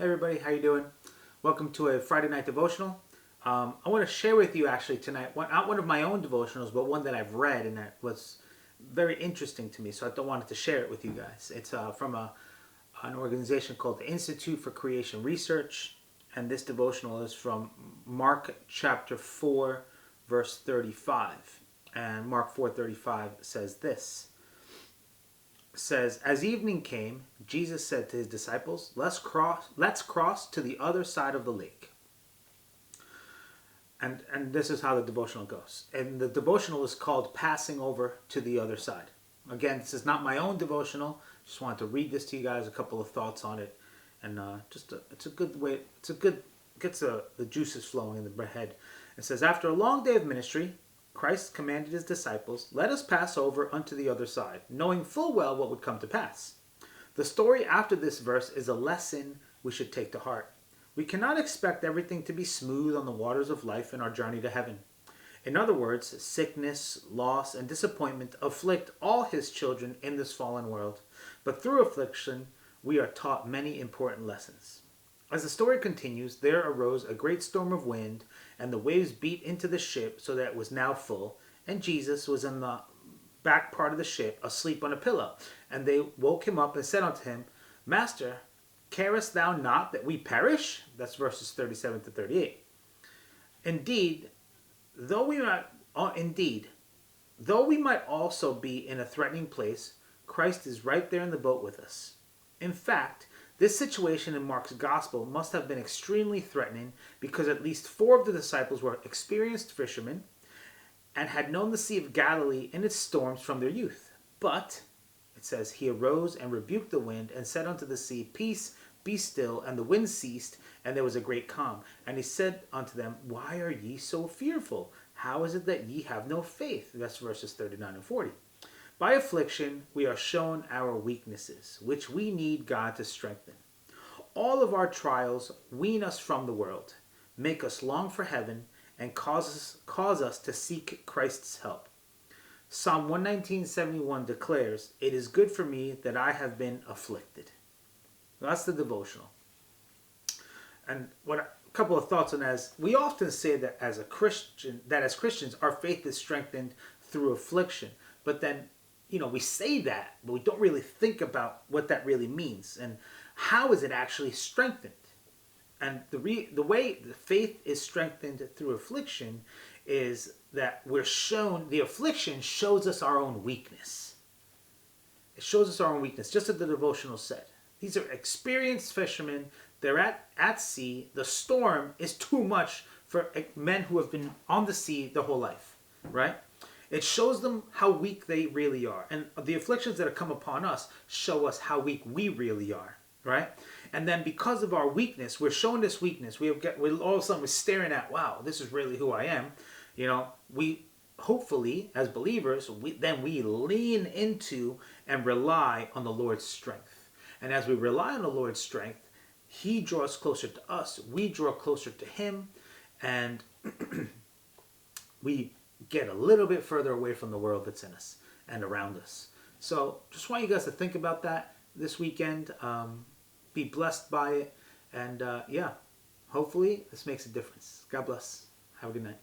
Hey everybody, how you doing? Welcome to a Friday night devotional. I want to share with you actually tonight, not one of my own devotionals, but one that I've read and that was very interesting to me. So I wanted to share it with you guys. It's from an organization called the Institute for Creation Research, and this devotional is from Mark chapter 4, verse 35. And Mark 4:35 says this. Says, as evening came, Jesus said to his disciples, let's cross to the other side of the lake. And this is how the devotional goes. And the devotional is called Passing Over to the Other Side. Again, this is not my own devotional. Just wanted to read this to you guys, a couple of thoughts on it. And it's a good way, gets the juices flowing in the head. It says, after a long day of ministry, Christ commanded his disciples, let us pass over unto the other side, knowing full well what would come to pass. The story after this verse is a lesson we should take to heart. We cannot expect everything to be smooth on the waters of life in our journey to heaven. In other words, sickness, loss, and disappointment afflict all his children in this fallen world. But through affliction, we are taught many important lessons. As the story continues, there arose a great storm of wind, and the waves beat into the ship so that it was now full, and Jesus was in the back part of the ship, asleep on a pillow. And they woke him up and said unto him, Master, carest thou not that we perish? That's verses 37 to 38. Indeed, though we might also be in a threatening place, Christ is right there in the boat with us. In fact, this situation in Mark's gospel must have been extremely threatening because at least 4 of the disciples were experienced fishermen and had known the Sea of Galilee and its storms from their youth. But, it says, he arose and rebuked the wind and said unto the sea, Peace, be still. And the wind ceased, and there was a great calm. And he said unto them, Why are ye so fearful? How is it that ye have no faith? That's verses 39 and 40. By affliction, we are shown our weaknesses, which we need God to strengthen. All of our trials wean us from the world, make us long for heaven, and cause us to seek Christ's help. Psalm 119:71 declares, It is good for me that I have been afflicted. That's the devotional. And a couple of thoughts on that. We often say that as Christians, our faith is strengthened through affliction. But then, we say that, but we don't really think about what that really means and how is it actually strengthened. And the way the faith is strengthened through affliction is that the affliction shows us our own weakness. It shows us our own weakness, just as the devotional said. These are experienced fishermen. They're at sea. The storm is too much for men who have been on the sea their whole life, right? It shows them how weak they really are. And the afflictions that have come upon us show us how weak we really are, right? And then because of our weakness, we're shown this weakness. We're all of a sudden we're staring at, wow, this is really who I am. We hopefully, as believers, we lean into and rely on the Lord's strength. And as we rely on the Lord's strength, he draws closer to us. We draw closer to him. And we get a little bit further away from the world that's in us and around us. So just want you guys to think about that this weekend. Be blessed by it. And hopefully this makes a difference. God bless. Have a good night.